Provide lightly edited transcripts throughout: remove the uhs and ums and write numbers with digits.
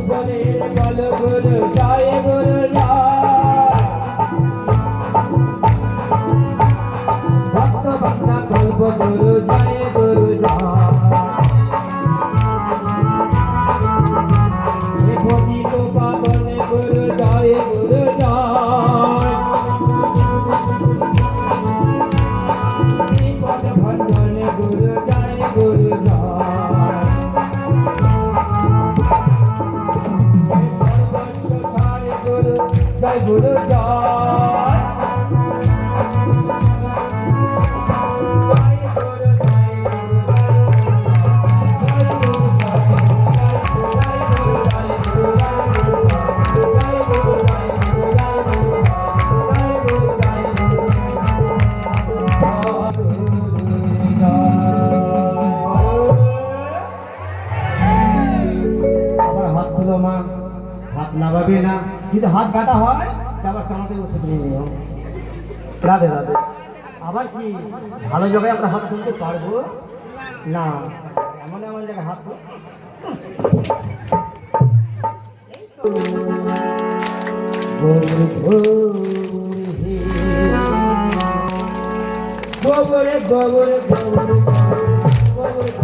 বলে বল গুরু জয় গুরু জয় ভক্ত ভক্তা কল্প গুরু জয় গুরু জয় পতিত পাবন গুরু জয় গুরু জয় পদ ভজন গুরু জয় গুরু জয় সর্বস্ব ছাড় গুরু জয় গুরু জয় হাত লাগাবে না, যদি হাত কাটা হয় আবার চামাতে ওষুধ নিয়ে নিও। রাধে রাধে। আবার কি ভালো জায়গায় আমরা হাত তুলতে পারবো না? এমন এমন জায়গায় হাত গোবরে গোবরে গোবরে গোবরে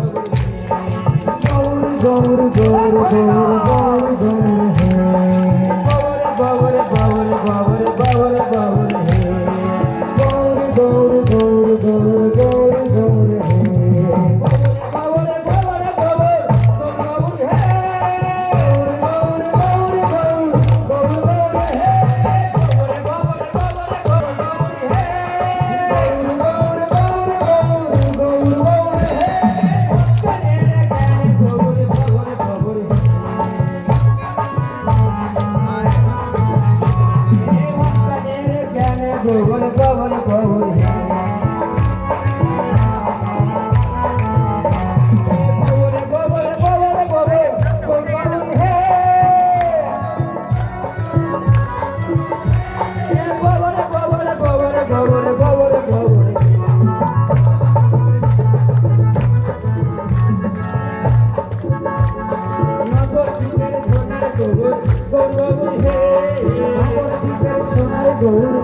গৌর গৌর গৌর গৌর গৌর হে গৌর গৌর গৌর গৌর গৌর হে গৌর গৌর গৌর গৌর গৌর গৌর হে গৌর গৌর গৌর গৌর হে গৌর গৌর গৌর গৌর গৌর হে গৌর গৌর গৌর গৌর গৌর হে গৌর গৌর গৌর গৌর গৌর হে গোবর গোবর গোবর গোবর গোবর গোবর গোবর হে গোবর গোবর গোবর গোবর গোবর গোবর নগর দিনের সোনার গোবর গোবর হে নগর দিনের সোনার গোবর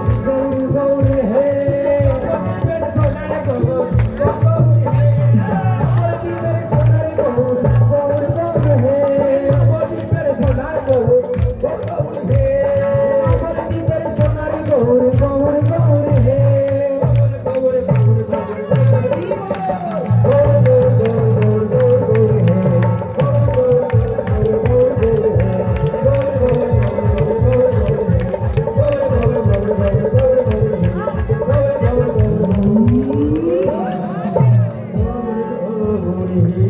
Hare